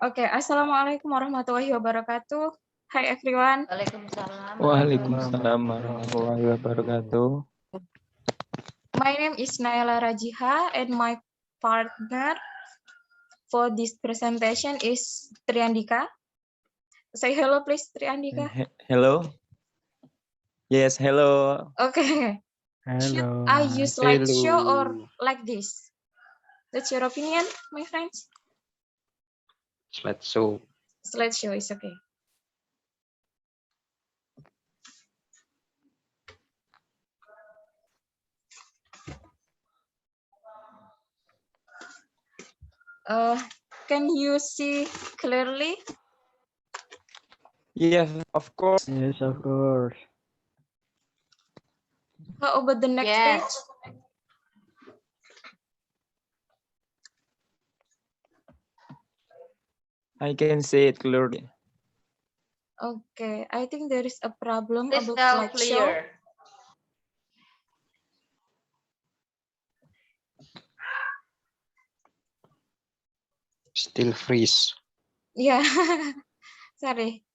Okay, Assalamualaikum warahmatullahi wabarakatuh. Hi everyone. Waalaikumsalam warahmatullahi wabarakatuh. My name is Naila Rajiha and my partner for this presentation is Triandika. Say hello please, Triandika. Hello. Yes, hello. Okay. Should Hello. I use slideshow or like this? That's your opinion, my friends? Slideshow. Slideshow is okay. Can you see clearly? Yes, of course. Yes, of course. How about the next page? I can see it clearly. Okay, I think there is a problem It's about now slideshow. clear. Still freeze. Yeah, sorry.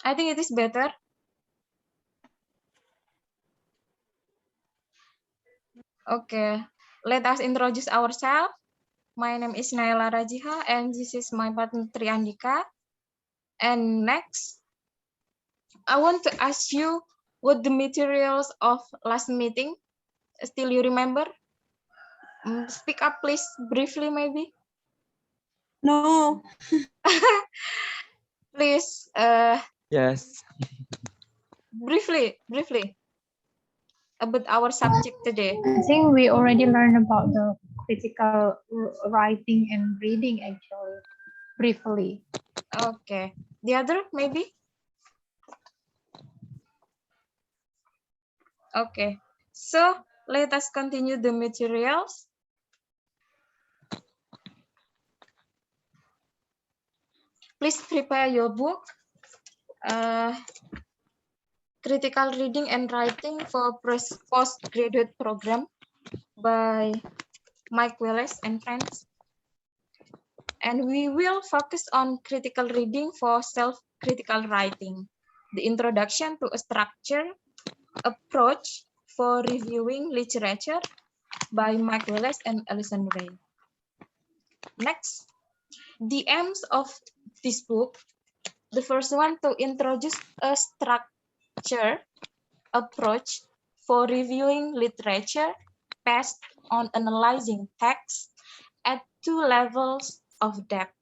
I think it is better. Okay, let us introduce ourselves. My name is Naila Rajiha and this is my partner Triandika. And next, I want to ask you what the materials of last meeting. Still you remember? Speak up please, briefly maybe. No. Please, Yes. briefly about our subject today. I think we already learned about the critical writing and reading actually, briefly. Okay, the other maybe? Okay, so let us continue the materials. Please prepare your book. Critical Reading and Writing for Postgraduate Program by Mike Wallace and friends. And we will focus on critical reading for self-critical writing, the introduction to a structured approach for reviewing literature by Mike Wallace and Alison Ray. Next, the aims of this book. The first one, to introduce a structured approach for reviewing literature based on analyzing text at two levels of depth,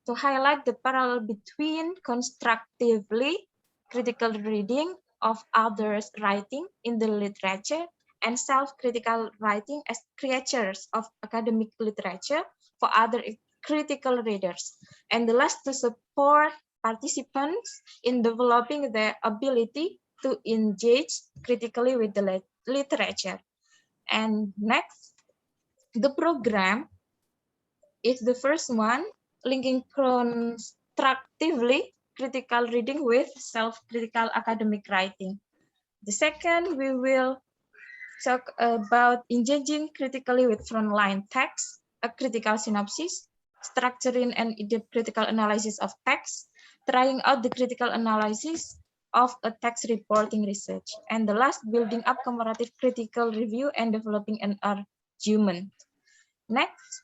to highlight the parallel between constructively critical reading of others' writing in the literature and self-critical writing as creatures of academic literature for other critical readers. And the last, to support participants in developing their ability to engage critically with the literature. And next, the program is the first one, linking constructively critical reading with self-critical academic writing. The second, we will talk about engaging critically with frontline text, a critical synopsis, structuring and in-depth critical analysis of text, trying out the critical analysis of a text reporting research. And the last, building up comparative critical review and developing an argument. Next,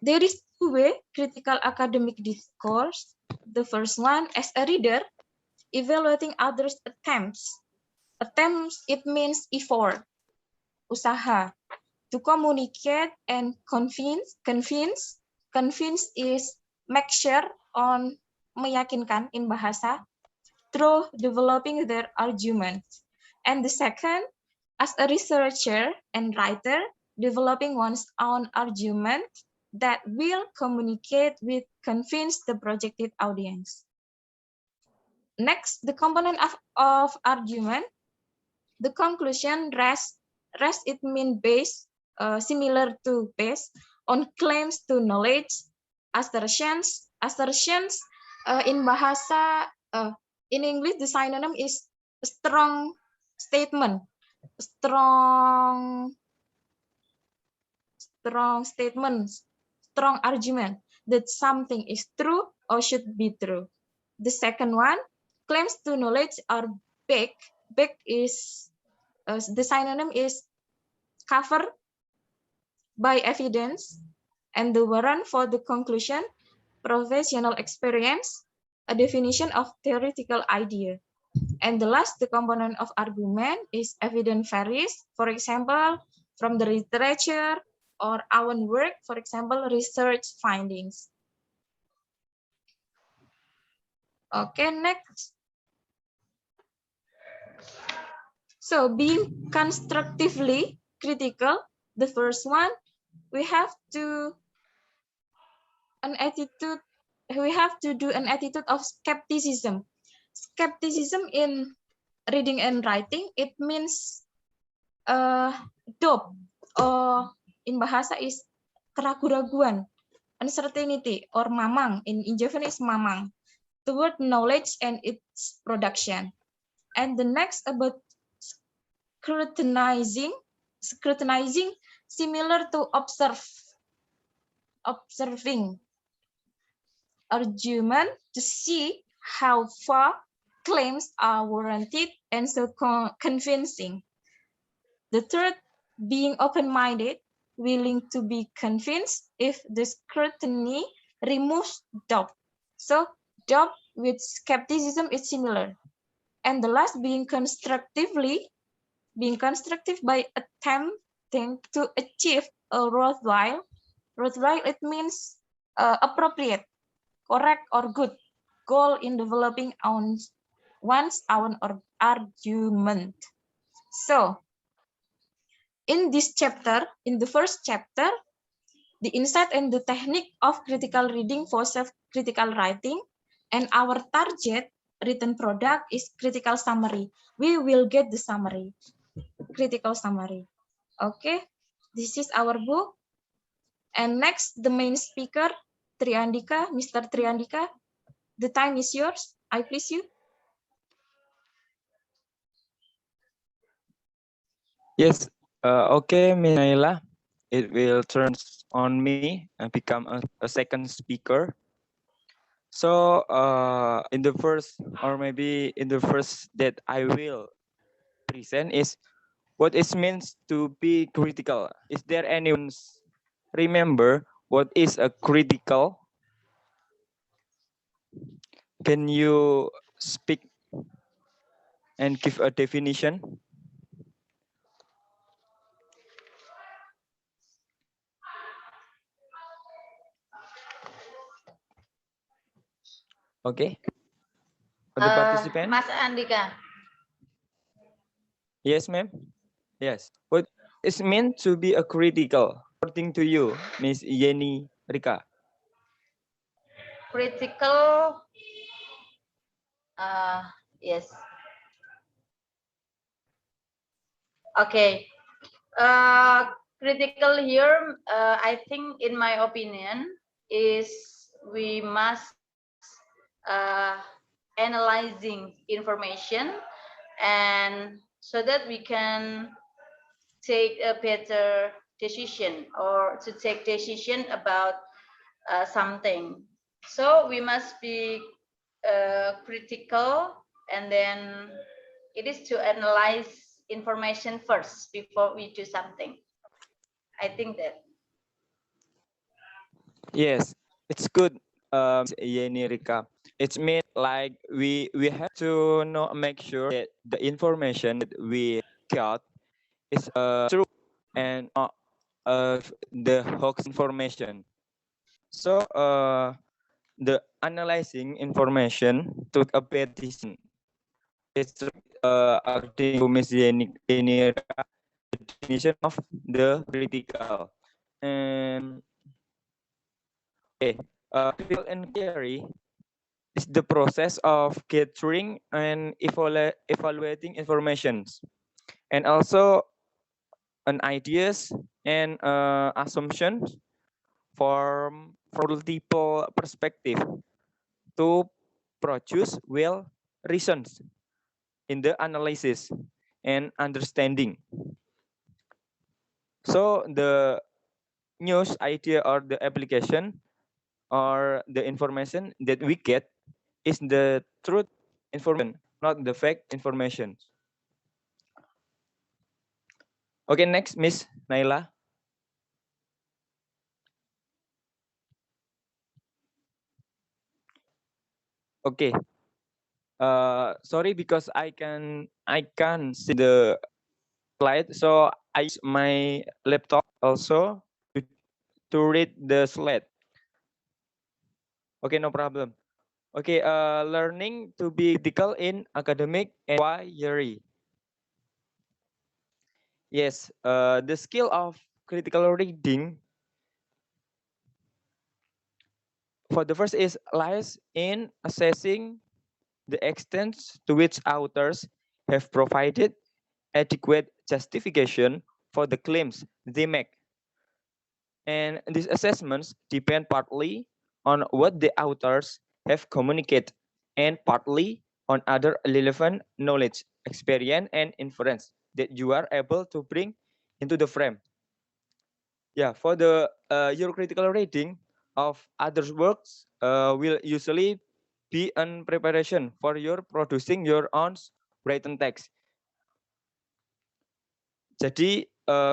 there is two ways critical academic discourse. The first one, as a reader, evaluating others' attempts. Attempts, it means effort, usaha, to communicate and convince. Convince is make sure on, meyakinkan in bahasa, through developing their arguments. And the second, as a researcher and writer, developing one's own argument that will communicate with convince the projected audience. Next, the component of argument. The conclusion rest it mean based, similar to based on claims to knowledge, assertions assertions in bahasa, in English, the synonym is strong statement, strong statements, strong argument that something is true or should be true. The second one, claims to knowledge are vague. Vague is, the synonym is covered by evidence, and the warrant for the conclusion, professional experience, a definition of theoretical idea. And the last, the component of argument is evidence varies, for example, from the literature or our work, for example, research findings. Okay, next. So being constructively critical, the first one, we have to do an attitude of skepticism. Skepticism in reading and writing, it means doubt, or in bahasa is keraguan-raguan, uncertainty, or mamang. In Javanese, mamang, toward knowledge and its production. And the next about scrutinizing, similar to observing argument to see how far claims are warranted and so convincing. The third, being open-minded, willing to be convinced if the scrutiny removes doubt. So doubt with skepticism is similar. And the last, being constructive by attempting to achieve a worthwhile. Worthwhile, it means appropriate, correct, or good goal in developing one's own argument. So, in this chapter, in the first chapter, the insight and the technique of critical reading for self-critical writing, and our target written product is critical summary. We will get the summary, critical summary. Okay, this is our book. And next, the main speaker, Triandika, Mr. Triandika. The time is yours. I please you. Yes. Okay, Ms. Naila. It will turn on me and become a second speaker. So in the first, or maybe in the first that I will present is what it means to be critical. Is there anyone remember what is a critical? Can you speak and give a definition? Okay. For the participant? Mas Andika. Yes, ma'am. Yes. What is meant to be a critical, according to you, Miss Yeni Rika? Critical. Yes. Okay. Critical here, I think, in my opinion, is we must analyzing information, and so that we can take a better decision or to take decision about something. So we must be critical, and then it is to analyze information first before we do something. I think that. Yes, it's good, Yeni Rika. It's mean like we have to make sure that the information that we got is true and not the hoax information. So the analyzing information to a better decision. It's according to Ms. Yeni Rika, the definition of the critical. And okay, critical inquiry is the process of gathering and evaluating informations, and also an ideas and assumptions from multiple perspective to produce well reasons in the analysis and understanding. So the news idea or the application or the information that we get is the truth information, not the fake information. Okay, next, Miss Naila. Okay. Sorry because I can see the slide, so I use my laptop also to read the slide. Okay, no problem. Okay, learning to be critical in academic inquiry. Yes, the skill of critical reading for the first is lies in assessing the extent to which authors have provided adequate justification for the claims they make. And these assessments depend partly on what the authors have communicated and partly on other relevant knowledge, experience, and inference that you are able to bring into the frame. Yeah, for the your critical reading of others' works will usually be in preparation for your producing your own written text. Jadi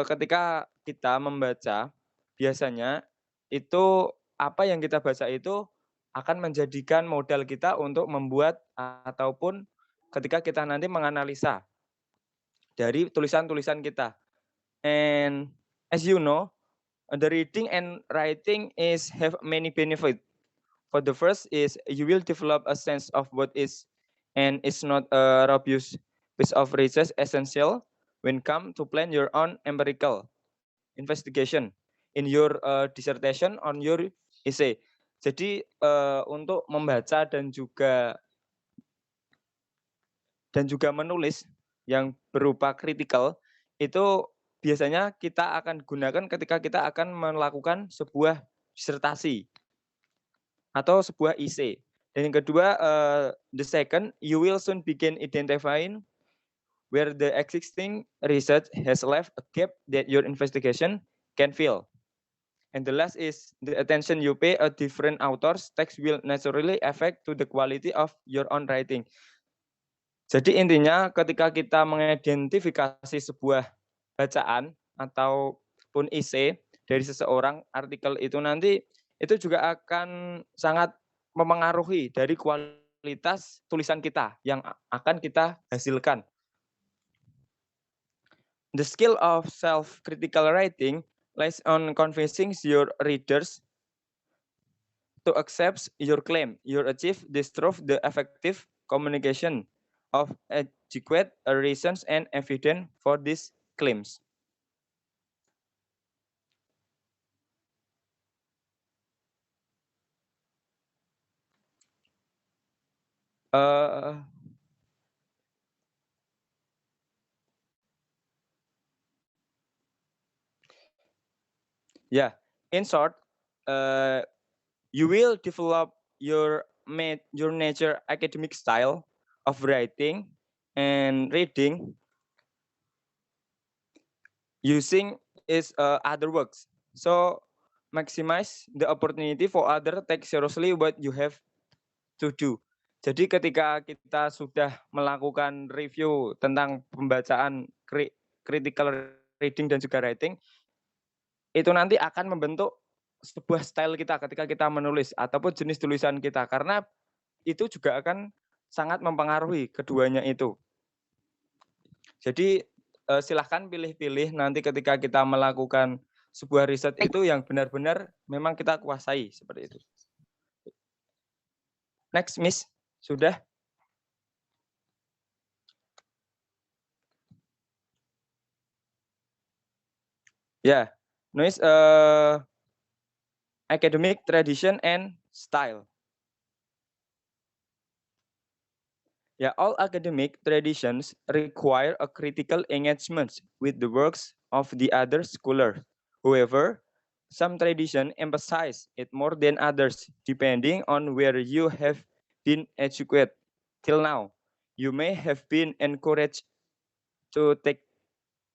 ketika kita membaca, biasanya itu apa yang kita baca itu akan menjadikan modal kita untuk membuat ataupun ketika kita nanti menganalisa dari tulisan-tulisan kita. And as you know, the reading and writing have many benefits. For the first is you will develop a sense of what is and is not a robust piece of research essential when come to plan your own empirical investigation in your dissertation on your essay. Jadi untuk membaca dan juga menulis yang berupa kritikal itu biasanya kita akan gunakan ketika kita akan melakukan sebuah disertasi atau sebuah essay. Dan yang kedua, the second, you will soon begin identifying where the existing research has left a gap that your investigation can fill. And the last is the attention you pay a different author's text will naturally affect to the quality of your own writing. Jadi intinya ketika kita mengidentifikasi sebuah bacaan ataupun essay dari seseorang, artikel itu nanti itu juga akan sangat memengaruhi dari kualitas tulisan kita yang akan kita hasilkan. The skill of self-critical writing lies on convincing your readers to accept your claim. You achieve this through the effective communication of adequate reasons and evidence for these claims. Yeah, in short, you will develop your nature academic style of writing and reading using its other works. So maximize the opportunity for other take seriously what you have to do. Jadi ketika kita sudah melakukan review tentang pembacaan critical reading dan juga writing, itu nanti akan membentuk sebuah style kita ketika kita menulis ataupun jenis tulisan kita, karena itu juga akan sangat mempengaruhi keduanya itu. Jadi silahkan pilih-pilih nanti ketika kita melakukan sebuah riset itu yang benar-benar memang kita kuasai seperti itu. Next, Miss, sudah? Ya, noise academic tradition and style. Yeah, all academic traditions require a critical engagement with the works of the other scholar. However, some tradition emphasize it more than others, depending on where you have been educated till now. You may have been encouraged to take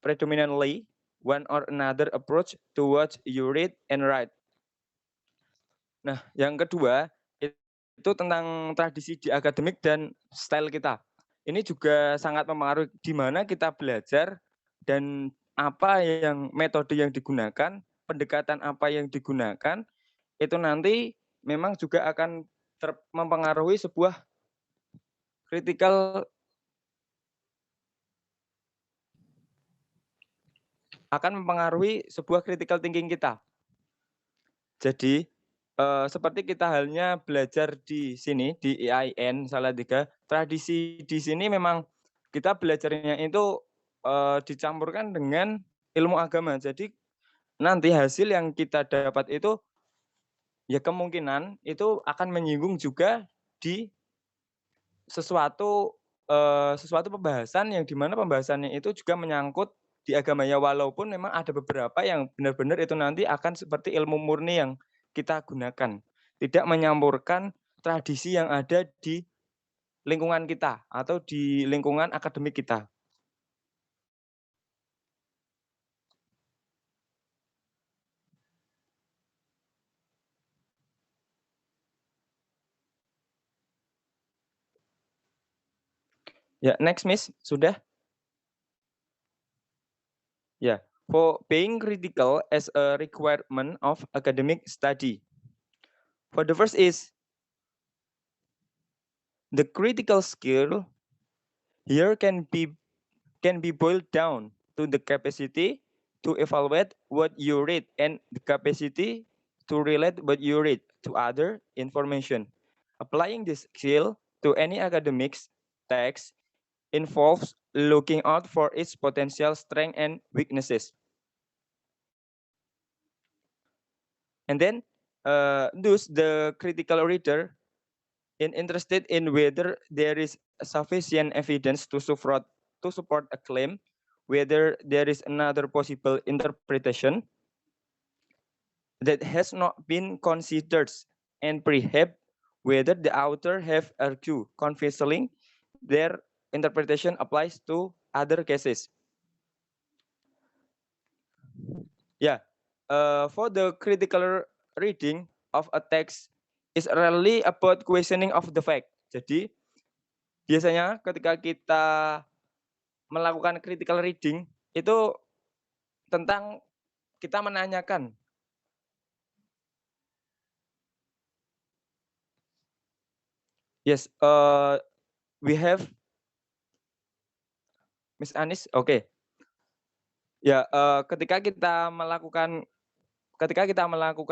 predominantly one or another approach to what you read and write. Nah, yang kedua itu tentang tradisi di akademik dan style kita. Ini juga sangat mempengaruhi di mana kita belajar dan apa yang metode yang digunakan, pendekatan apa yang digunakan, itu nanti memang juga akan mempengaruhi sebuah critical critical thinking kita. Jadi seperti kita halnya belajar di sini di EIN Salatiga, tradisi di sini memang kita belajarnya itu dicampurkan dengan ilmu agama. Jadi nanti hasil yang kita dapat itu ya kemungkinan itu akan menyinggung juga di sesuatu pembahasan yang dimana pembahasannya itu juga menyangkut di agamanya, walaupun memang ada beberapa yang benar-benar itu nanti akan seperti ilmu murni yang kita gunakan, tidak menyampurkan tradisi yang ada di lingkungan kita atau di lingkungan akademik kita. Ya, next Miss, sudah? Ya, for being critical as a requirement of academic study. For the first is the critical skill here can be boiled down to the capacity to evaluate what you read and the capacity to relate what you read to other information. Applying this skill to any academic text involves looking out for its potential strengths and weaknesses. And then, thus the critical reader is interested in whether there is sufficient evidence to support a claim, whether there is another possible interpretation that has not been considered, and perhaps whether the author have argued convincingly their interpretation applies to other cases. Yeah, for the critical reading of a text is really about questioning of the fact. Jadi biasanya ketika kita melakukan critical reading itu tentang kita menanyakan. Yes, we have Miss Anis. Oke. Ya, ketika kita melakukan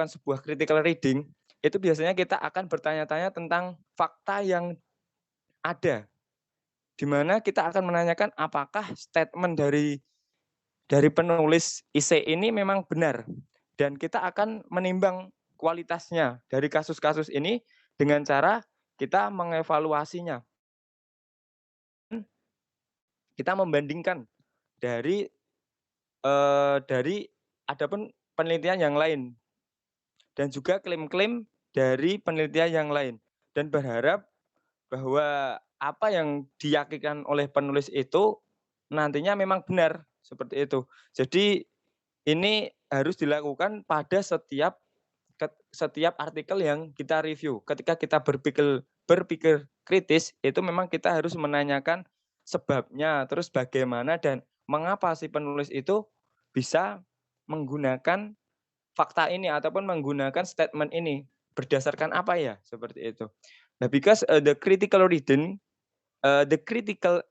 sebuah critical reading, itu biasanya kita akan bertanya-tanya tentang fakta yang ada. Di mana kita akan menanyakan apakah statement dari penulis IC ini memang benar. Dan kita akan menimbang kualitasnya dari kasus-kasus ini dengan cara kita mengevaluasinya. Kita membandingkan dari adapun penelitian yang lain dan juga klaim-klaim dari penelitian yang lain, dan berharap bahwa apa yang diyakinkan oleh penulis itu nantinya memang benar seperti itu. Jadi ini harus dilakukan pada setiap artikel yang kita review. Ketika kita berpikir kritis, itu memang kita harus menanyakan sebabnya, terus bagaimana dan mengapa si penulis itu bisa menggunakan fakta ini ataupun menggunakan statement ini, berdasarkan apa ya, seperti itu. Nah, because the critical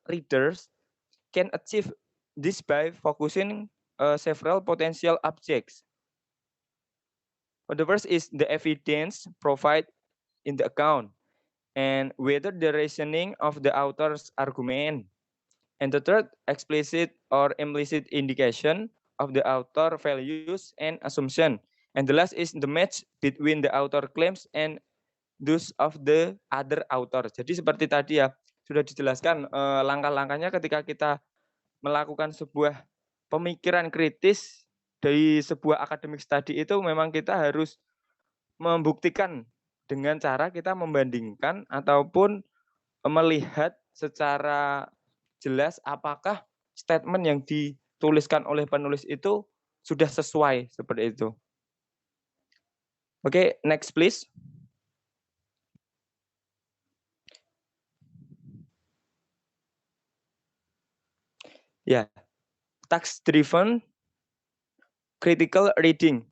readers can achieve this by focusing several potential objects. The first is the evidence provided in the account and whether the reasoning of the author's argument. And the third, explicit or implicit indication of the author values and assumption. And the last is the match between the author claims and those of the other author. Jadi seperti tadi ya, sudah dijelaskan langkah-langkahnya ketika kita melakukan sebuah pemikiran kritis dari sebuah academic study itu memang kita harus membuktikan dengan cara kita membandingkan ataupun melihat secara jelas apakah statement yang dituliskan oleh penulis itu sudah sesuai seperti itu. Oke, next please. Ya, task driven critical reading.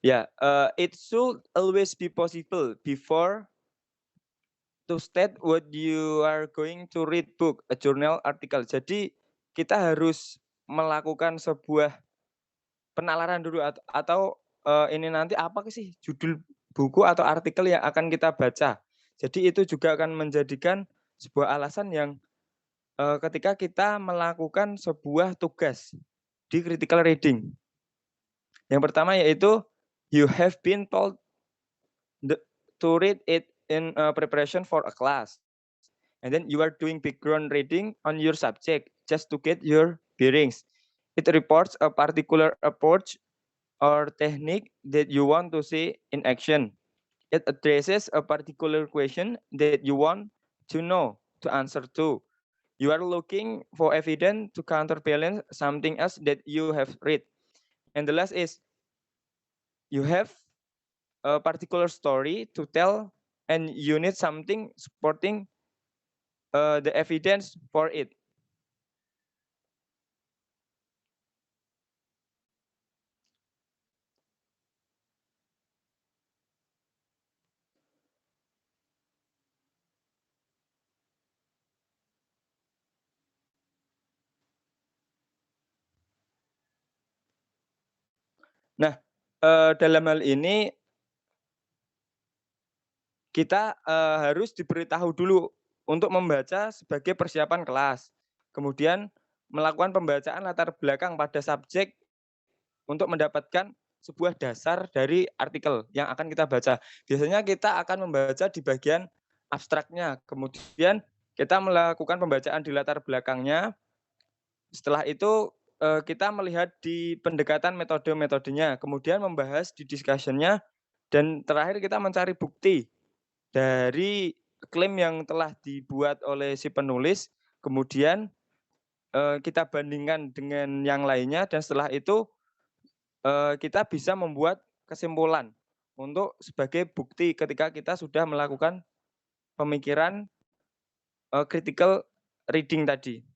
Yeah, it should always be possible before to state what you are going to read book, a journal article. Jadi kita harus melakukan sebuah penalaran dulu atau ini nanti apa sih judul buku atau artikel yang akan kita baca. Jadi itu juga akan menjadikan sebuah alasan yang ketika kita melakukan sebuah tugas di critical reading. Yang pertama yaitu you have been told to read it in preparation for a class. And then you are doing background reading on your subject just to get your bearings. It reports a particular approach or technique that you want to see in action. It addresses a particular question that you want to know to answer to. You are looking for evidence to counterbalance something else that you have read. And the last is you have a particular story to tell and you need something supporting the evidence for it. Nah, dalam hal ini kita harus diberitahu dulu untuk membaca sebagai persiapan kelas. Kemudian melakukan pembacaan latar belakang pada subjek untuk mendapatkan sebuah dasar dari artikel yang akan kita baca. Biasanya kita akan membaca di bagian abstraknya. Kemudian kita melakukan pembacaan di latar belakangnya. Setelah itu kita melihat di pendekatan metode-metodenya, kemudian membahas di discussion-nya, dan terakhir kita mencari bukti dari klaim yang telah dibuat oleh si penulis, kemudian kita bandingkan dengan yang lainnya, dan setelah itu kita bisa membuat kesimpulan untuk sebagai bukti ketika kita sudah melakukan pemikiran critical reading tadi.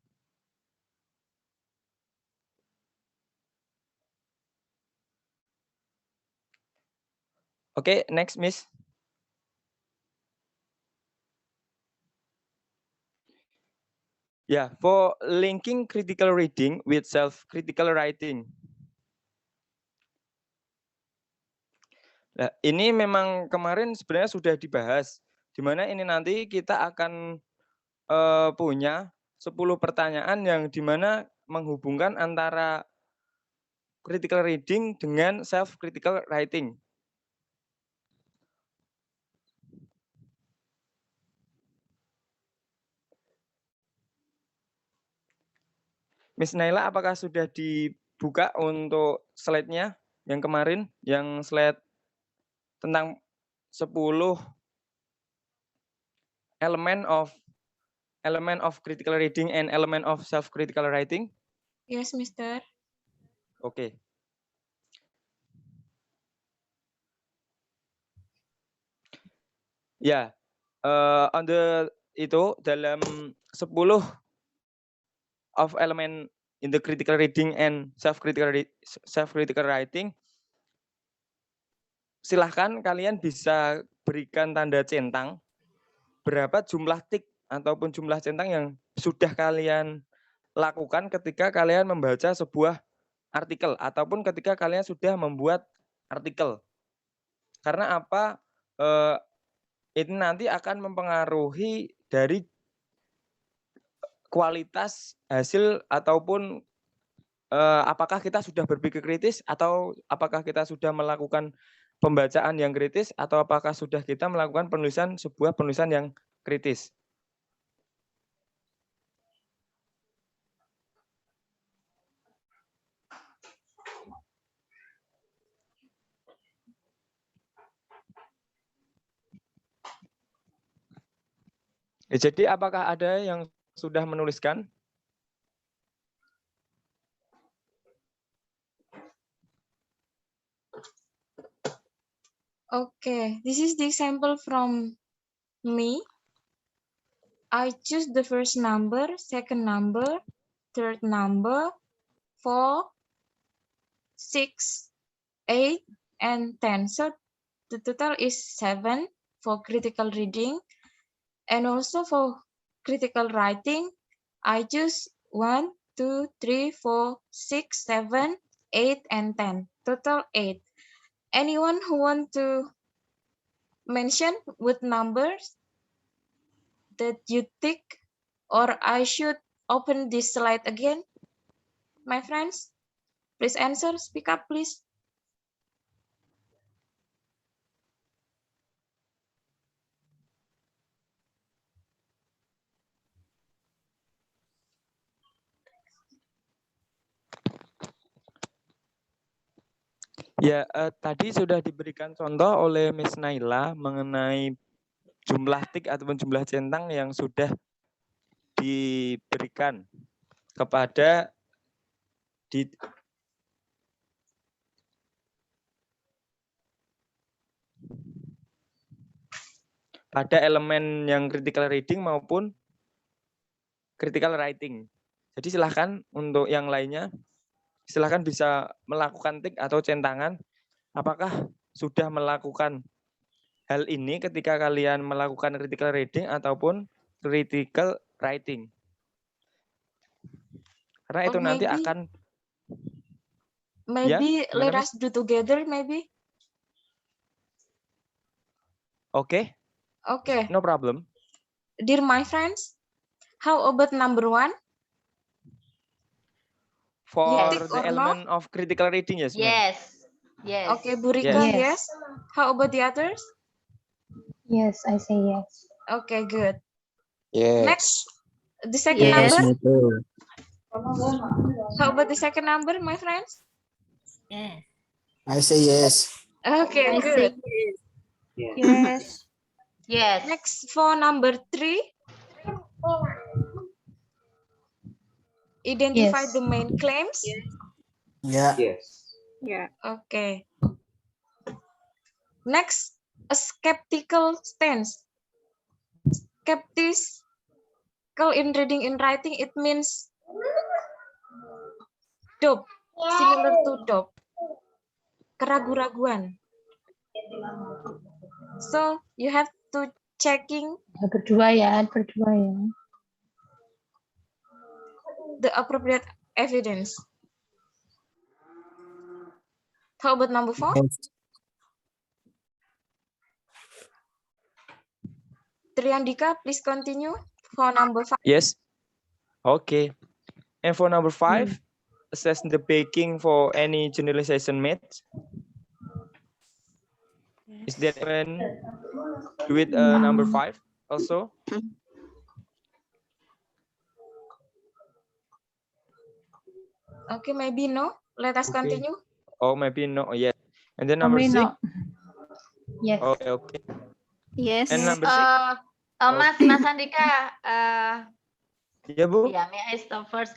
Oke, next, Miss. Yeah, for linking critical reading with self-critical writing. Nah, ini memang kemarin sebenarnya sudah dibahas, di mana ini nanti kita akan punya 10 pertanyaan yang di mana menghubungkan antara critical reading dengan self-critical writing. Miss Naila, apakah sudah dibuka untuk slide-nya yang kemarin, yang slide tentang 10 element of critical reading and element of self-critical writing? Yes, Mister. Oke. Ya, dalam 10 of element in the critical reading and self-critical writing, silahkan kalian bisa berikan tanda centang berapa jumlah tik ataupun jumlah centang yang sudah kalian lakukan ketika kalian membaca sebuah artikel ataupun ketika kalian sudah membuat artikel. Karena apa? Ini nanti akan mempengaruhi dari kualitas hasil ataupun apakah kita sudah berpikir kritis atau apakah kita sudah melakukan pembacaan yang kritis atau apakah sudah kita melakukan sebuah penulisan yang kritis? Jadi apakah ada yang sudah menuliskan? Okay, this is the example from me. I choose the first number, second number, third number, 4, 6, 8, and 10. So the total is 7 for critical reading. And also for critical writing, I choose 1, 2, 3, 4, 6, 7, 8, and 10. Total 8. Anyone who want to mention with numbers that you tick, or I should open this slide again? My friends, please answer. Speak up, please. Ya, tadi sudah diberikan contoh oleh Miss Naila mengenai jumlah tik ataupun jumlah centang yang sudah diberikan kepada pada elemen yang critical reading maupun critical writing. Jadi silahkan untuk yang lainnya, silahkan bisa melakukan tik atau centangan. Apakah sudah melakukan hal ini ketika kalian melakukan critical reading ataupun critical writing? Karena itu nanti akan maybe let us do together, maybe. Okay. Okay. No problem. Dear my friends, how about number 1? For the element of critical reading, yes. Yes. Yes. Okay, Burika, yes. How about the others? Yes, I say yes. Okay, good. Yes. Next, the second number. How about the second number, my friends? Yes. I say yes. Okay, good. Yes. Yes. Next, for number 3. Identify the main claims. Yeah. Yes. Yeah. Okay. Next, a skeptical stance. Skeptical in reading and writing, it means doubt, similar to doubt, keraguan-raguan. So you have to checking Berdua ya. the appropriate evidence. How about number 4? Yes. Triandika, please continue for number 5. Yes. Okay. And for number 5, assess the backing for any generalization made. Is that when with number 5 also? Okay, maybe no. Let us continue. Oh, maybe no. Yes. And then number 6. No. Yes. Okay, okay. Yes. And number 6. Mas Andika. Yeah, Bu. Yeah, may I stop first?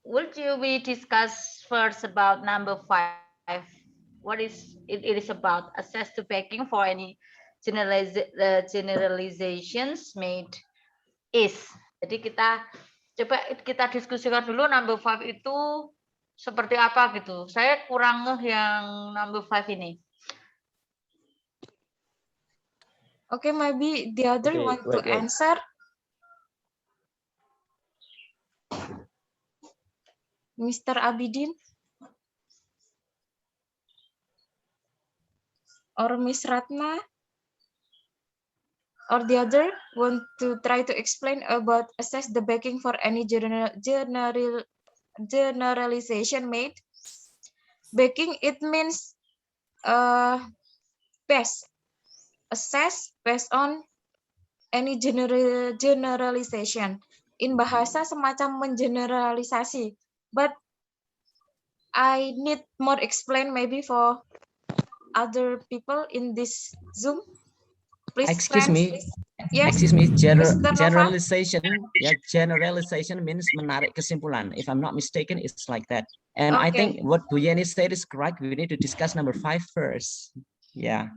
Would you be discuss first about number 5? What is it is about? Assess the backing for any generalizations made is. Jadi coba kita diskusikan dulu number 5 itu seperti apa gitu. Saya kurang ngeh yang number 5 ini. Okay, maybe the other want to answer. Mr. Abidin or Miss Ratna or the other want to try to explain about assess the backing for any generalization made. Backing it means best, assess based on any generalization. In bahasa semacam mengeneralisasi, but I need more explain maybe for other people in this Zoom. Please, Excuse friends, me. please. Yes, Excuse me. Mr. Nova. Generalization. Yeah, generalization means menarik kesimpulan. If I'm not mistaken, it's like that. And I Okay. think what Bu Yeni said is correct. We need to discuss number 5 first. Yeah.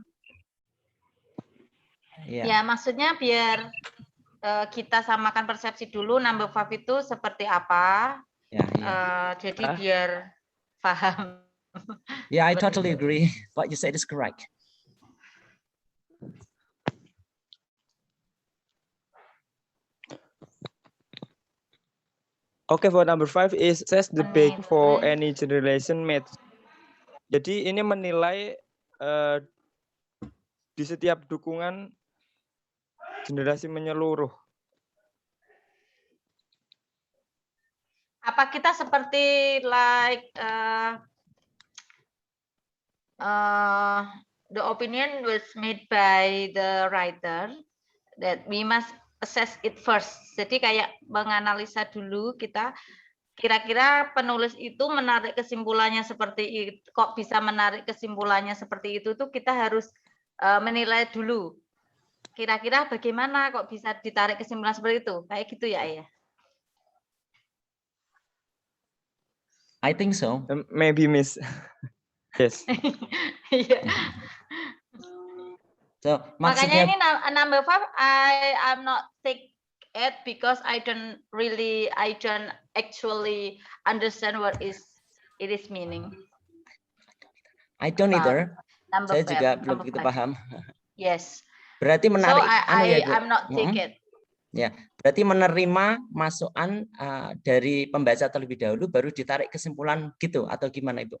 Ya, maksudnya biar kita samakan persepsi dulu number 5 itu seperti apa. Jadi biar paham. Yeah, I totally agree. What you said is correct. Okay, for number 5 is assess the back for any generalization method. Jadi ini menilai di setiap dukungan generasi menyeluruh. Apa kita seperti like the opinion was made by the writer that we must assess it first. Jadi kayak menganalisa dulu kita kira-kira penulis itu menarik kesimpulannya seperti itu. Kok bisa menarik kesimpulannya seperti itu tuh kita harus menilai dulu. Kira-kira bagaimana kok bisa ditarik kesimpulan seperti itu? Kayak gitu ya, Ayah. I think so. Maybe Miss. Yes. Yeah. So makanya ini number 5 I'm not take it because I don't actually understand what it is meaning. I don't either. Saya juga belum begitu paham. Yes. Berarti menarik. So I'm not take it. Ya, berarti menerima masukan dari pembaca terlebih dahulu, baru ditarik kesimpulan gitu atau gimana Ibu?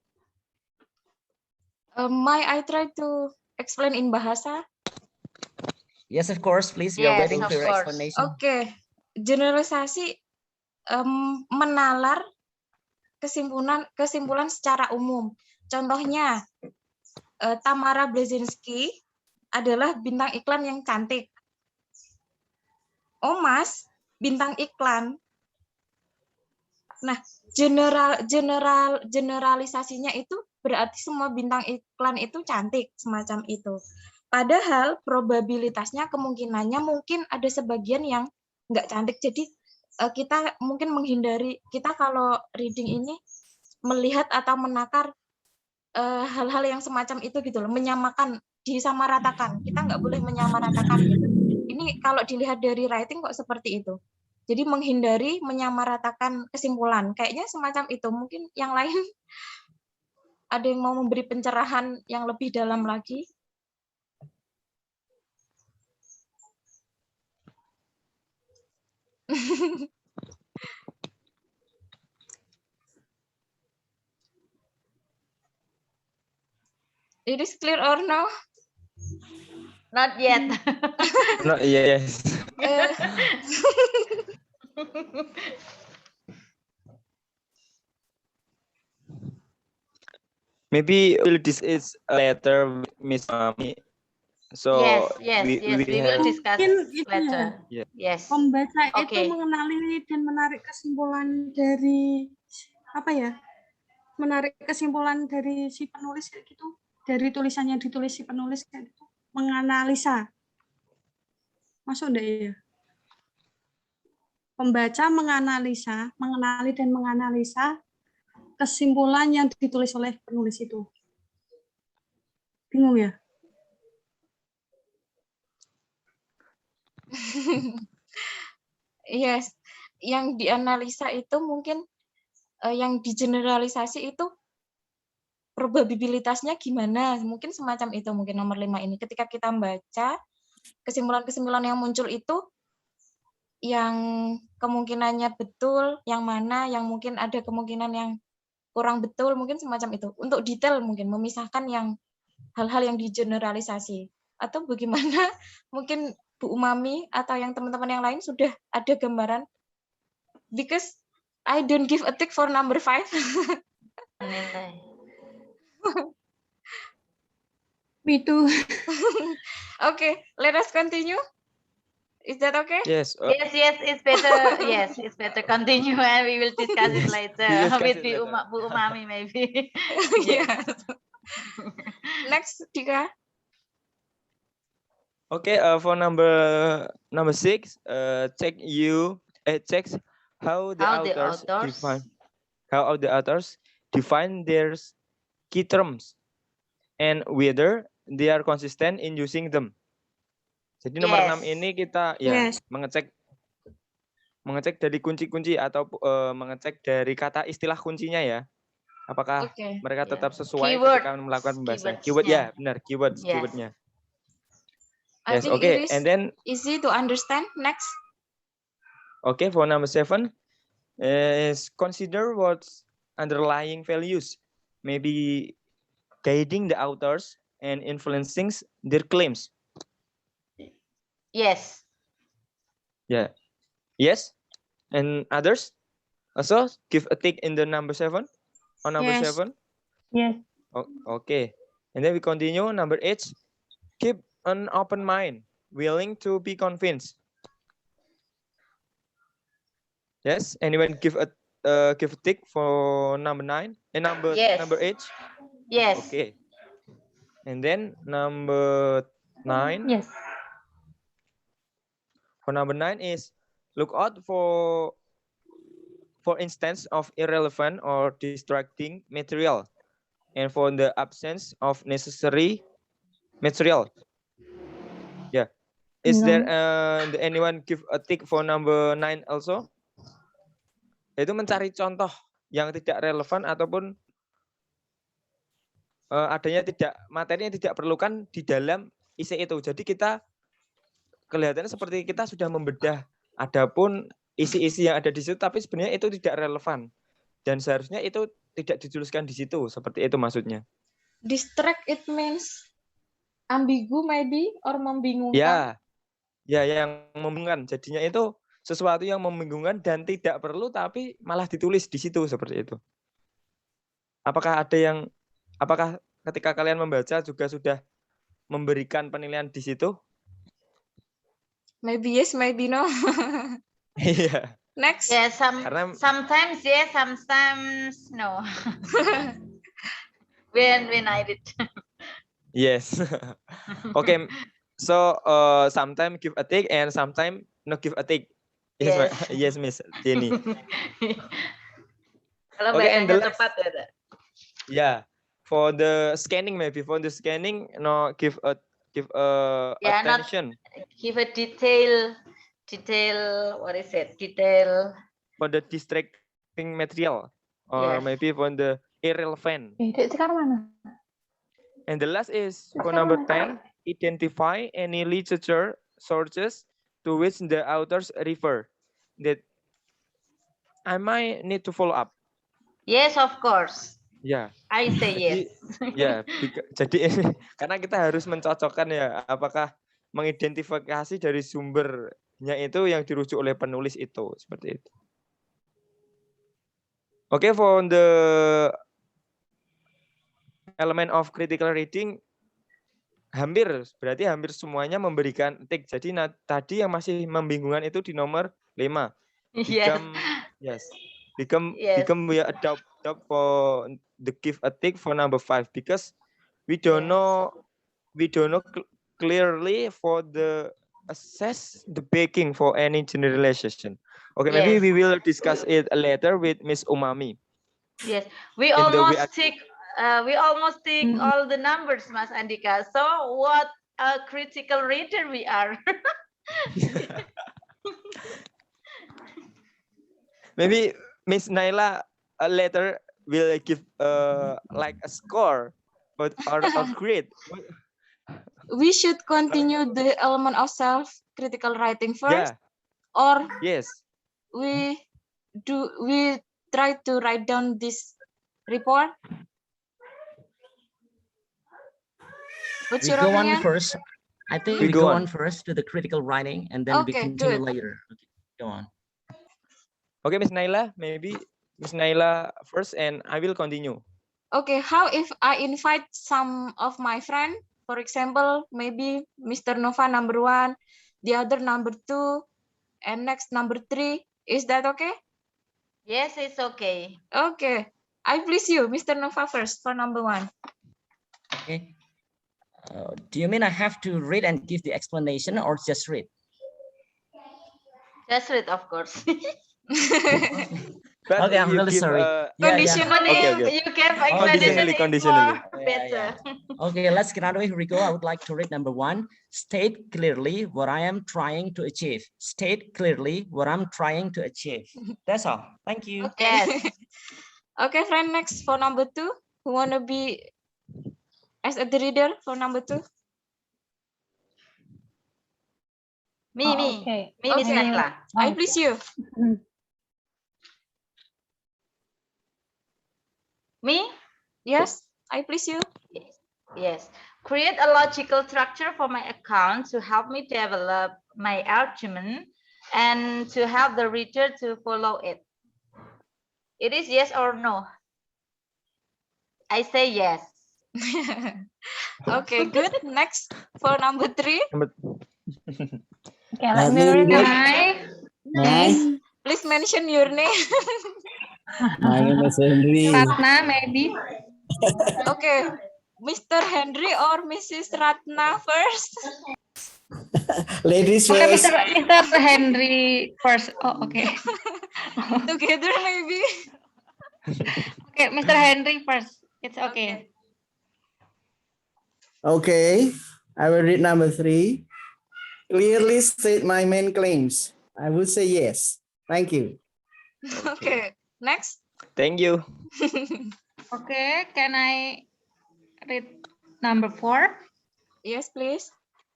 May I try to explain in bahasa? Yes, of course, please. We are waiting for your explanation. Okay, generalisasi menalar kesimpulan secara umum. Contohnya, Tamara Blazinski adalah bintang iklan yang cantik. Omas, bintang iklan. Nah, generalisasinya itu berarti semua bintang iklan itu cantik, semacam itu. Padahal probabilitasnya, kemungkinannya mungkin ada sebagian yang nggak cantik. Jadi kita mungkin menghindari, kita kalau reading ini melihat atau menakar hal-hal yang semacam itu gitu loh, menyamakan, disamaratakan. Kita nggak boleh menyamaratakan gitu. Ini kalau dilihat dari writing kok seperti itu. Jadi menghindari menyamaratakan kesimpulan. Kayaknya semacam itu. Mungkin yang lain ada yang mau memberi pencerahan yang lebih dalam lagi. It is clear or no? Not yet. Not yes. Maybe this is later, Miss Mami. So we will discuss later. Yeah. Yes. Pembaca itu mengenali dan menarik kesimpulan dari apa ya? Menarik kesimpulan dari si penulis kayak gitu, dari tulisannya ditulis si penulis kayak gitu, menganalisa. Masuk enggak ya? Pembaca menganalisa, mengenali dan menganalisa kesimpulan yang ditulis oleh penulis itu. Bingung ya? Yes, yang dianalisa itu mungkin yang digeneralisasi itu probabilitasnya gimana, mungkin semacam itu, mungkin nomor 5 ini. Ketika kita membaca kesimpulan-kesimpulan yang muncul itu, yang kemungkinannya betul, yang mana, yang mungkin ada kemungkinan yang kurang betul, mungkin semacam itu. Untuk detail mungkin, memisahkan yang hal-hal yang digeneralisasi. Atau bagaimana, mungkin Bu Umami atau yang teman-teman yang lain sudah ada gambaran? Because I don't give a tick for number 5. Me too. Okay, let us continue. Is that okay? Yes. Yes, it's better. Yes, it's better. Continue, and we will discuss it Yes, later we discuss with it the later. Bu Umami maybe. Yes. Yes. Next, Dika. Okay. For number 6, checks how the How the authors authors? define their key terms and whether they are consistent in using them. Jadi nomor 6 Yes. ini kita ya Yes. mengecek dari kunci-kunci atau mengecek dari kata istilah kuncinya ya. Apakah Okay. mereka Yeah. tetap sesuai Keyword, ketika melakukan pembahasan. keywords-nya. Keyword ya, benar, Yes. keywordnya. I Yes, think okay. it is And then easy to understand. Next. okay, for number 7 is consider what's underlying values, maybe guiding the authors and influencing their claims. Yes. Yeah. Yes. And others also give a tick in the number 7 on number Yes. 7. Yes. Oh, okay. And then we continue number 8. Keep an open mind, willing to be convinced. Yes. Anyone give a tick for number 9 and number Yes. 8? Yes. Okay. And then number 9. Yes. For number 9 is look out for instance of irrelevant or distracting material, and for the absence of necessary material. Yeah. Is there anyone give a tick for number 9 also? Itu mencari contoh yang tidak relevan ataupun adanya materi yang tidak perlukan di dalam isi itu. Jadi kita kelihatannya seperti kita sudah membedah, adapun isi-isi yang ada di situ, tapi sebenarnya itu tidak relevan dan seharusnya itu tidak dituliskan di situ. Seperti itu maksudnya. Distract it means ambigu maybe or membingungkan. Ya, yang membingungkan. Jadinya itu sesuatu yang membingungkan dan tidak perlu, tapi malah ditulis di situ seperti itu. Apakah ketika kalian membaca juga sudah memberikan penilaian di situ? Maybe yes, maybe no. Iya. Next. Yeah, sometimes yes, sometimes no. when I did. Yes. Okay. So sometimes give a tick and sometimes not give a tick. Yes, yes, Miss Jenny. Kalau Okay, and the bacanya last- tepat ya. Yeah. For the scanning, maybe for the scanning, no give Yeah, not- attention. Give a detail. What is it? Detail. For the distracting material, or Yes. maybe for the irrelevant. Dek, sekarang mana? And the last is for number 10, identify any literature sources to which the authors refer that I might need to follow up. Yes, of course. Ya, I say yes. ya. Jadi karena kita harus mencocokkan ya, apakah mengidentifikasi dari sumbernya itu yang dirujuk oleh penulis itu, seperti itu. Okay, for the element of critical reading, berarti hampir semuanya memberikan tick. Jadi tadi yang masih membingungkan itu di nomor 5. Yes. Become we adopt for the give a tick for number 5 because we don't know clearly for the assess the backing for any generalization. Okay, maybe Yes. we will discuss it later with Miss Umami. Yes. We In the almost tick all the numbers, Mas Andika. So what a critical reader we are. Maybe Miss Naila later will give like a score or grade. We should continue the element of self-critical writing first, or Yes. we try to write down this report. What's We your go on opinion? first. I think We we go go on. on first to the critical writing and then we Okay, continue good. later. Okay, go on. Okay, Miss Naila, maybe Miss Naila first and I will continue. Okay, how if I invite some of my friend, for example, maybe Mr. Nova number 1, the other number 2, and next number 3. Is that okay? Yes, it's okay. Okay, I please you, Mr. Nova first for number 1. Okay. Do you mean I have to read and give the explanation or just read? Just read, of course. But Okay, I'm you really give sorry. Conditional. Okay, okay. You can Conditionally, conditionally. Yeah. Okay, let's get out of here. We go. I would like to read number 1. State clearly what I am trying to achieve. State clearly what I'm trying to achieve. That's all. Thank you. Okay. Yes. Okay, friend, next for number 2. Who wanna be as a reader for number 2? Me, Okay. Miss Okay. Nakla. I please you. Me? Yes, I please you. Yes. Create a logical structure for my account to help me develop my argument and to help the reader to follow it. It is yes or no? I say yes. Okay, good. Next for number 3. Okay, let me read May Please mention your name. My name is Henry. Ratna, maybe. Okay, Mr. Henry or Mrs. Ratna first? Ladies Okay, first. Mr. Henry first. Oh, okay. Together maybe. Okay, Mr. Henry first. It's okay. Okay, I will read number 3. Clearly state my main claims. I would say yes. Thank you. Okay, next. Thank you. Okay, can I read number 4? Yes, please.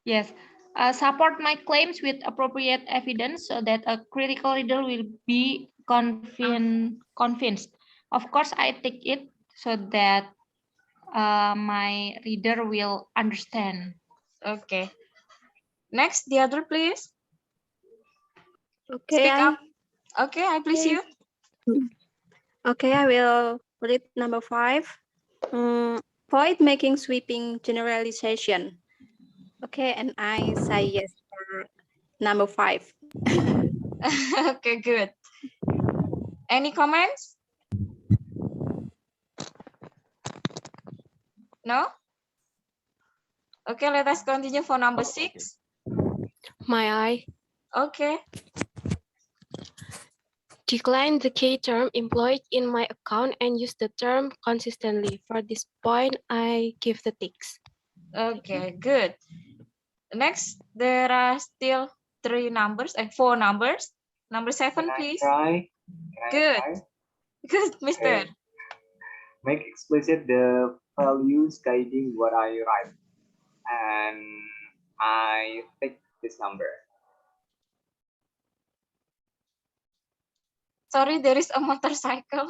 Yes. Support my claims with appropriate evidence so that a critical reader will be convinced. Of course, I take it so that my reader will understand. Okay. Next, the other, please. Okay, Speak up. Okay, I please you. Okay, I will read number 5. Avoid making sweeping generalization. Okay, and I say yes for number 5. Okay, good. Any comments? No? Okay, let us continue for number 6. May I Okay. decline the key term employed in my account and use the term consistently? For this point, I give the ticks. Okay, good. Next, there are still 4 numbers. Number 7, please. Good. Good, Mister. Make explicit the values guiding what I write. And I take this number. Sorry, there is a motorcycle.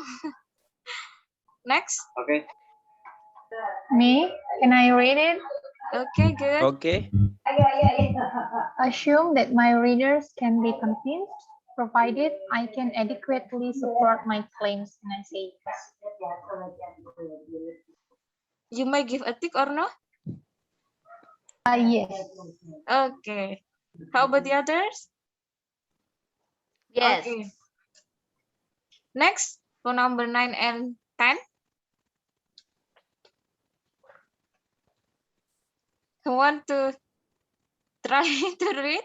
Next. Okay. Me? Can I read it? Okay, good. Okay. Assume that my readers can be convinced, provided I can adequately support my claims, and I say yes. You may give a tick or no? Yes. Okay. How about the others? Yes. Okay. Next, for number 9 and 10. Who want to try to read?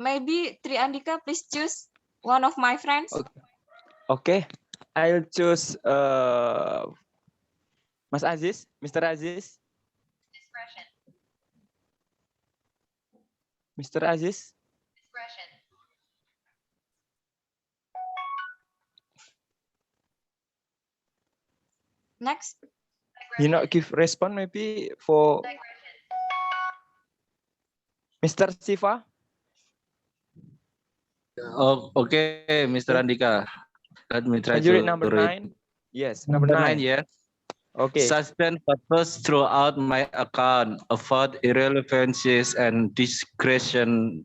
Maybe Tri Andika, please choose one of my friends. Okay. I'll choose Mas Aziz, Mr. Aziz. Mr. Aziz. Next. You not give response maybe for Mr. Siva. Oh, okay, Mr. Andika. Let me try Can you to read number read. 9? Yes, number 9. Yes. Okay. Suspend purpose throughout my account, avoid irrelevancies and discretion,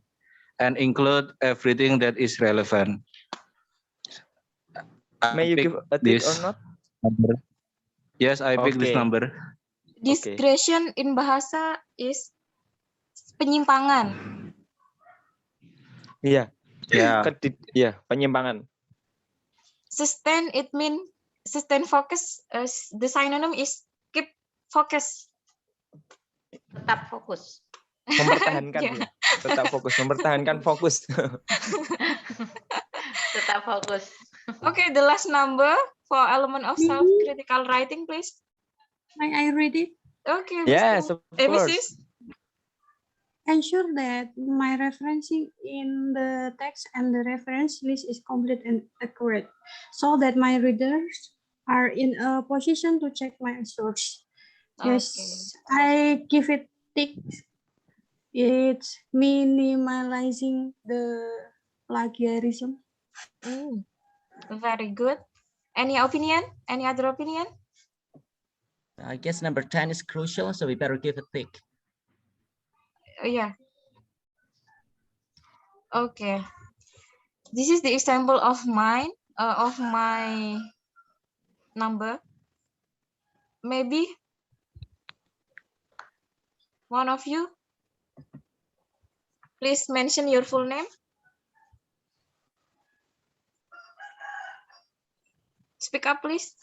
and include everything that is relevant. May you pick give a tick or this not? number. Yes, I pick this Okay. number. Digression in bahasa is penyimpangan. Iya. Yeah. Iya, penyimpangan. Sustain, it mean sustain focus. The synonym is keep focus. Tetap fokus. Mempertahankan Yeah. ya. Tetap fokus, mempertahankan fokus. Tetap fokus. Okay, the last number for element of self-critical writing, please. May I read it? Okay. Yes, of course. Mrs. Ensure that my referencing in the text and the reference list is complete and accurate, so that my readers are in a position to check my source. Yes, I give it tick. It's minimalizing the plagiarism. Very good. Any opinion? Any other opinion? I guess number 10 is crucial, so we better give a tick. Yeah. Okay. This is the example of mine, of my number. Maybe one of you, please mention your full name. Speak up, please.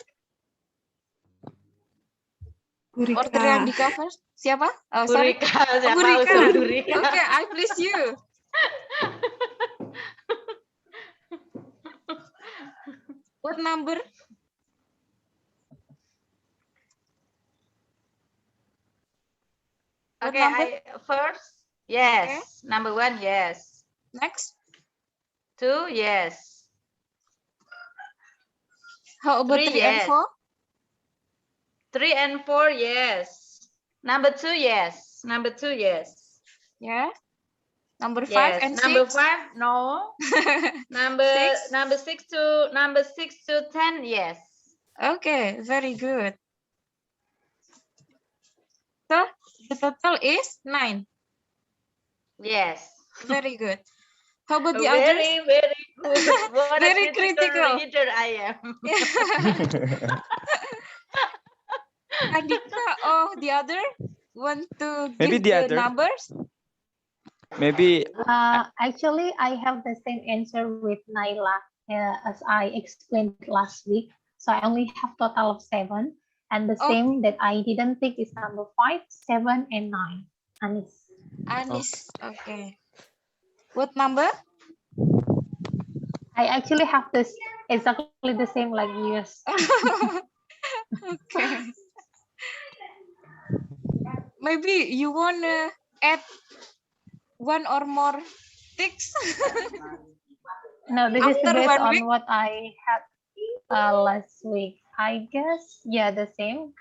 Burika. Or Triandika first. Siapa? Oh, sorry. Burika, siapa Burika. usul Burika? Okay, I please you. What number? What Okay, number? first, yes. Okay. Number 1, yes. Next. 2, yes. How about 3, 3 and yes. 4? 3 and 4, yes. Number 2, yes. Number 2, yes. Yeah. Number 5 Yes. and 6? Number 5, no. number 6 to 10, yes. Okay, very good. So the total is 9. Yes. Very good. How about the Very, others? very good. What Very a critical critical. reader I am. Andika, oh, the other want to Maybe give the the other. numbers? Maybe. Actually, I have the same answer with Naila as I explained last week. So I only have total of 7. And the same that I didn't pick is number 5, 7, and 9. Anis. Anis, okay. What number? I actually have this exactly the same like yours. Okay. Maybe you want to add one or more ticks? No, this is After based 1 on week? what I had last week. I guess, yeah, the same.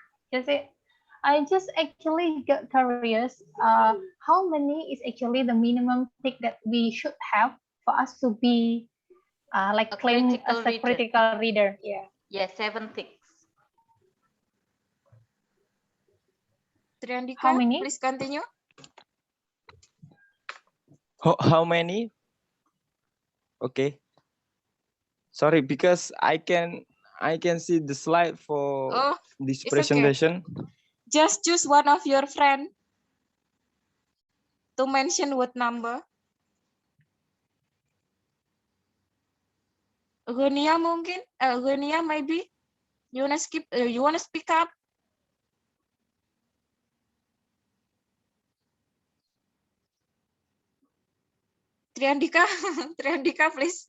I just actually got curious. How many is actually the minimum tick that we should have for us to be like claimed as a critical reader? Yeah. Yes, 7 ticks. Triandika, How many? please continue. How many? Okay. Sorry, because I can see the slide for this it's presentation. Okay. Just choose one of your friend to mention what number. Gunia mungkin, Gunia maybe. You wanna skip? You wanna speak up? Triandika, Triandika, please.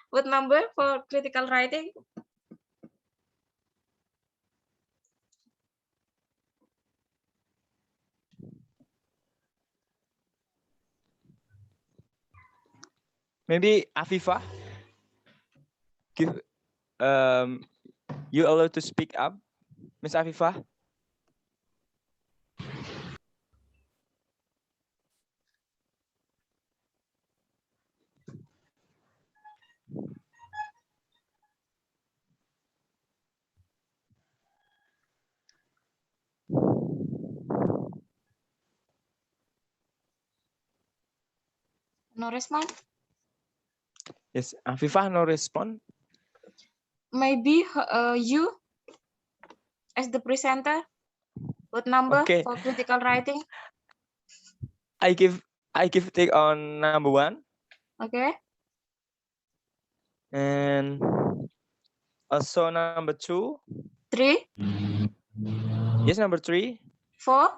What number for critical writing? Maybe Afifa. Give you allowed to speak up, Miss Afifa. No response? Yes, Afifa, no response. maybe you as the presenter. What number Okay. for critical writing? I give take on number 1. Okay. And also number 2. 3. Yes, number 3. 4.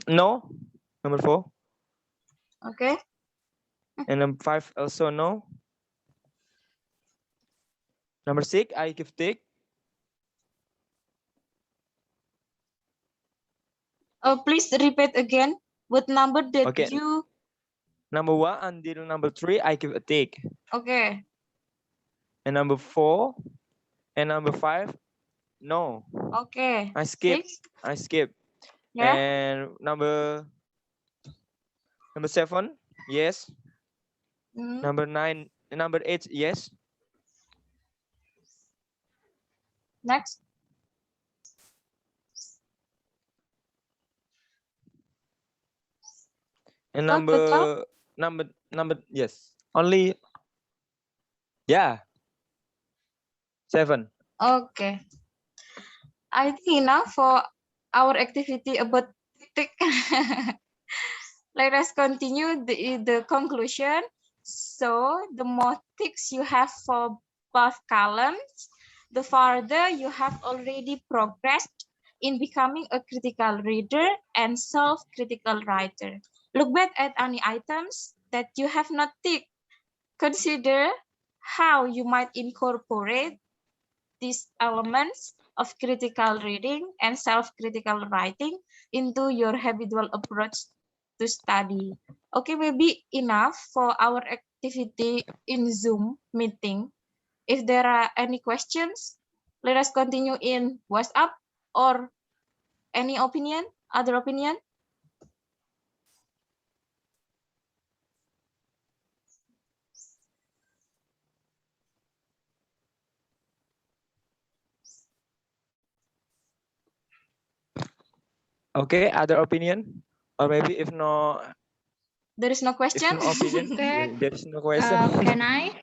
No, number 4. Okay. And number 5 also no. Number 6, I give tick. Please repeat again. What number that Okay. you? Number 1 until number 3, I give a tick. Okay. And number 4 and number 5, no. Okay. I skip. 6. I skip. Yeah. And number 7, yes. Number 9, number 8, yes. Next. And Good, number yes. Only, yeah. 7. Okay. I think enough for our activity about tick. Let us continue the conclusion. So the more ticks you have for both columns, the farther you have already progressed in becoming a critical reader and self-critical writer. Look back at any items that you have not ticked. Consider how you might incorporate these elements of critical reading and self-critical writing into your habitual approach to study. Okay, maybe enough for our activity in Zoom meeting. If there are any questions, let us continue in WhatsApp or any opinion, other opinion. Okay, other opinion? Or maybe if no, there is no question. If no opinion, Okay. there is no question. Can I?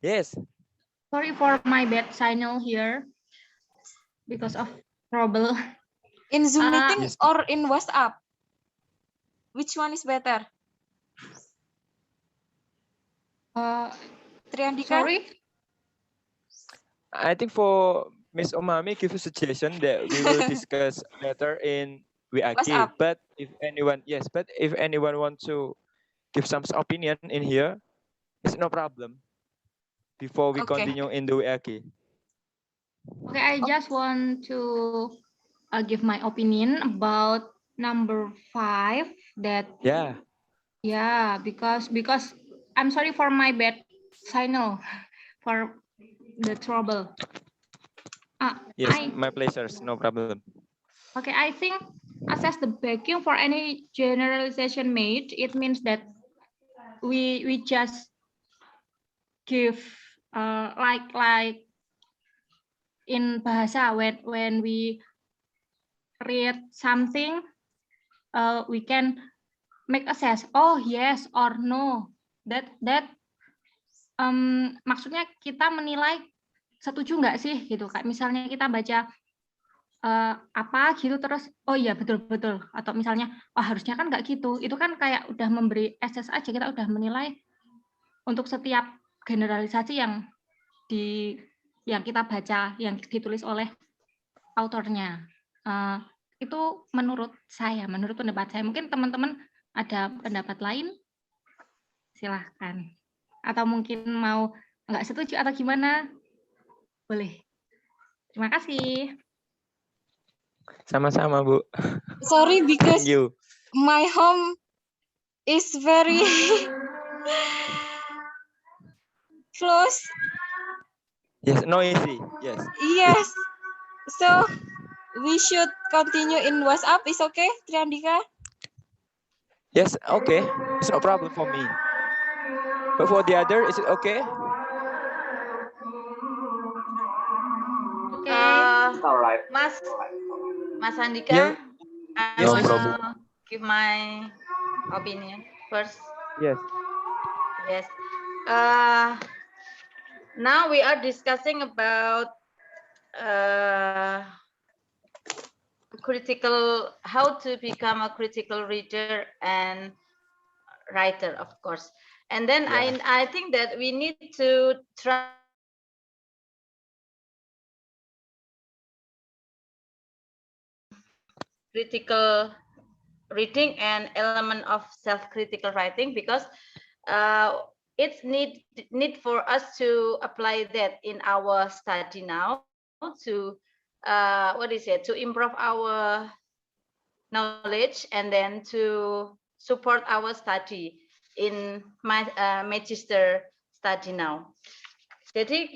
Yes. Sorry for my bad signal here because of trouble. In Zoom meeting Yes. or in WhatsApp? Which one is better? Triandika? Sorry. I think for Miss Omami, give a suggestion that we will discuss later in WAG. WhatsApp. But if anyone, yes, but if anyone wants to give some opinion in here, it's no problem. Before we continue in the WAG. Okay, I just want to give my opinion about number 5. That yeah, because I'm sorry for my bad signal for the trouble. Yes, my pleasure. No problem. Okay, I think assess the backing for any generalization made. It means that we just give like in bahasa when we read something, we can make assess. Oh yes or no. That maksudnya kita menilai setuju nggak sih gitu. Kayak misalnya kita baca apa gitu terus oh iya betul atau misalnya oh harusnya kan nggak gitu. Itu kan kayak udah memberi assess aja, kita udah menilai untuk setiap generalisasi yang kita baca, yang ditulis oleh autornya. Itu menurut pendapat saya. Mungkin teman-teman ada pendapat lain, silahkan. Atau mungkin mau nggak setuju atau gimana, boleh. Terima kasih. Sama-sama, Bu. Sorry, because Thank you. my home is very close. Yes, noisy. Yes. Yes. So we should continue in WhatsApp. Is okay, Triandika? Yes, okay. It's no problem for me. But for the other, is it okay? Alright. Mas Andika, Yeah. I Yes, want problem. to give my opinion first. Yes. Yes. Now we are discussing about how to become a critical reader and writer, of course. And then I think that we need to try critical reading and element of self-critical writing, because it's need for us to apply that in our study now to to improve our knowledge and then to support our study in my magister study now. Jadi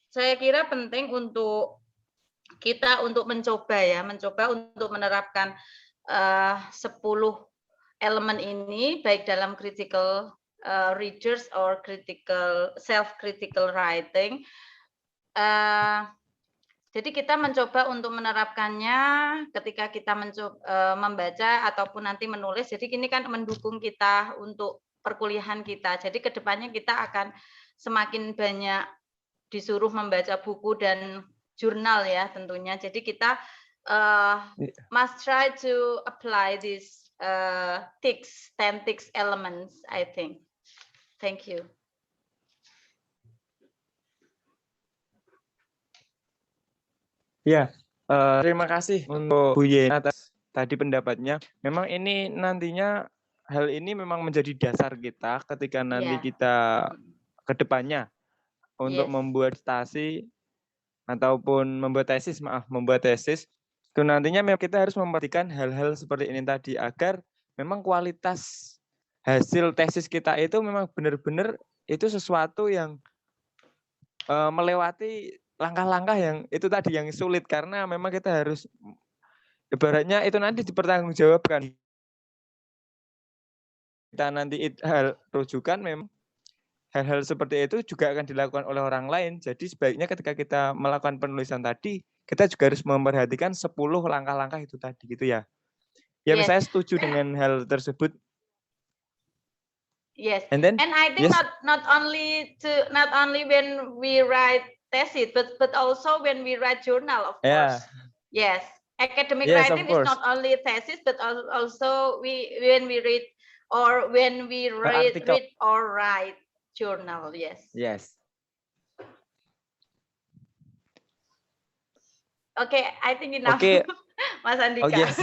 saya kira penting untuk kita untuk mencoba untuk menerapkan 10 elemen ini baik dalam critical readers or self-critical writing. Jadi kita mencoba untuk menerapkannya ketika kita membaca ataupun nanti menulis. Jadi ini kan mendukung kita untuk perkuliahan kita. Jadi kedepannya kita akan semakin banyak disuruh membaca buku dan jurnal ya tentunya. Jadi kita must try to apply these 10 elements, I think. Thank you. Ya, terima kasih untuk Bu Yeni atas tadi pendapatnya. Memang ini nantinya hal ini memang menjadi dasar kita ketika nanti kita ke depannya untuk membuat stasi ataupun membuat tesis, itu nantinya memang kita harus memperhatikan hal-hal seperti ini tadi agar memang kualitas hasil tesis kita itu memang benar-benar itu sesuatu yang melewati langkah-langkah yang itu tadi yang sulit, karena memang kita harus ibaratnya itu nanti dipertanggungjawabkan. Kita nanti hal rujukan memang hal-hal seperti itu juga akan dilakukan oleh orang lain. Jadi sebaiknya ketika kita melakukan penulisan tadi, kita juga harus memperhatikan 10 langkah-langkah itu tadi gitu ya. Ya, saya setuju dengan hal tersebut. Yes. And I think not only when we write thesis, but also when we write journal, of course. Yes. Academic writing is not only thesis, but also when we read or when we read or write journal. Yes. Yes. Okay, I think enough. Okay. Mas Andika. Oh, yes.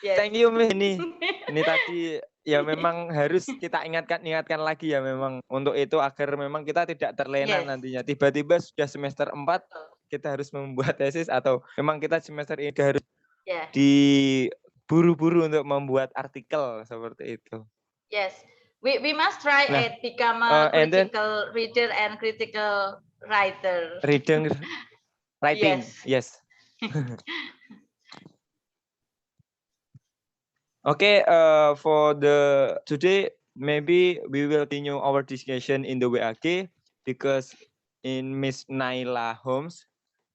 Thank you, ini tadi ya memang harus kita ingatkan lagi ya memang untuk itu agar memang kita tidak terlena nantinya. Tiba-tiba sudah semester 4 kita harus membuat tesis atau memang kita semester ini harus diburu-buru untuk membuat artikel seperti itu. Yes. We must try it become a critical reader and critical writer. Writing. Yes. Okay, for today, maybe we will continue our discussion in the WAG because in Miss Naila homes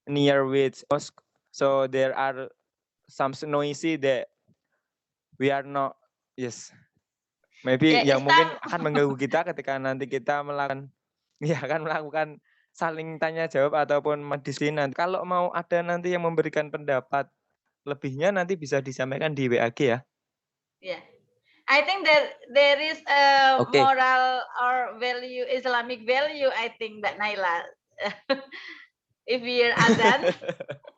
near with mosque, so there are some noisy that we are not. Yes, maybe yang mungkin akan mengganggu kita ketika nanti kita melakukan saling tanya jawab ataupun medisina. Kalau mau ada nanti yang memberikan pendapat lebihnya nanti bisa disampaikan di WAG ya. Yeah, I think that there is a moral or value, Islamic value, I think, Mbak Naila. If we are azan,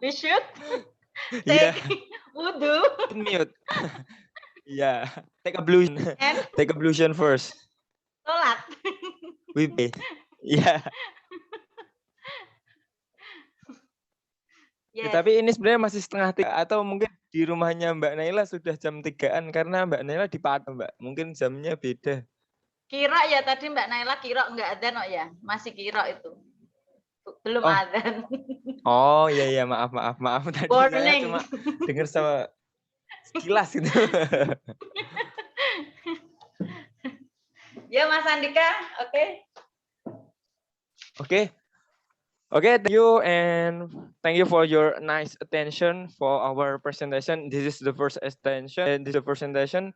we should take wudu. Mute. Yeah, take ablution first. Sholat. We pay. Yeah. Yes. Ya, tapi ini sebenarnya masih setengah 3 atau mungkin di rumahnya Mbak Naila sudah jam 3-an karena Mbak Naila di Padang, Mbak. Mungkin jamnya beda. Kira ya tadi Mbak Naila kira enggak adzan ya? Masih kira itu. Belum adzan. Oh, iya maaf tadi saya cuma dengar sama sekilas gitu. Ya Mas Andika, oke. Okay, thank you and thank you for your nice attention for our presentation. This is the first presentation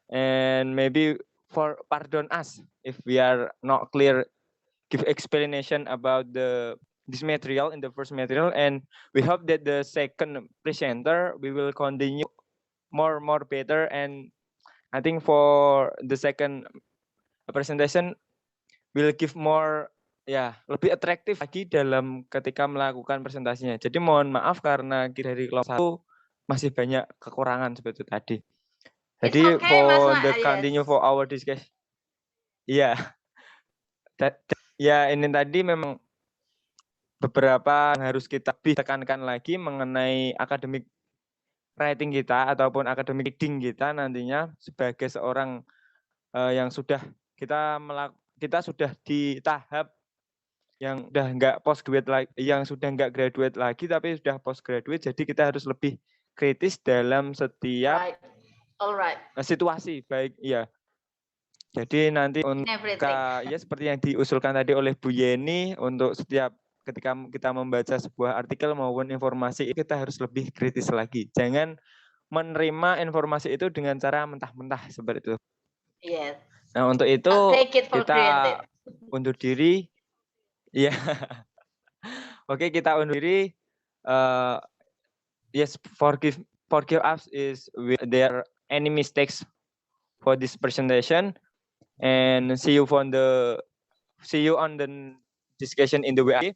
and maybe pardon us if we are not clear, give explanation about this material in the first material, and we hope that the second presenter we will continue more better, and I think for the second presentation will give more lebih atraktif lagi dalam ketika melakukan presentasinya. Jadi mohon maaf karena dari kelompok 1 masih banyak kekurangan seperti itu tadi. Jadi okay, for Mas the Ayas. continue for our discussion. Ini tadi memang beberapa yang harus kita tekankan lagi mengenai academic writing kita ataupun academic reading kita nantinya sebagai seorang yang sudah kita sudah di tahap yang udah nggak postgraduate lagi, yang sudah nggak graduate lagi tapi sudah postgraduate, jadi kita harus lebih kritis dalam setiap situasi baik Jadi nanti seperti yang diusulkan tadi oleh Bu Yeni, untuk setiap ketika kita membaca sebuah artikel maupun informasi kita harus lebih kritis lagi. Jangan menerima informasi itu dengan cara mentah-mentah seperti itu. Yes. Nah, untuk itu kita undur diri. Oke, kita undur diri. Yes, forgive us if there are any mistakes for this presentation, and see you on the discussion in the WA.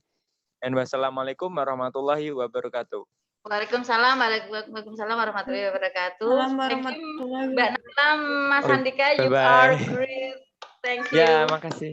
And wassalamualaikum warahmatullahi wabarakatuh. Waalaikumsalam warahmatullahi wabarakatuh. Thank you, Mbak Nata, Mas Andika, you are great. Thank you. Ya, makasih.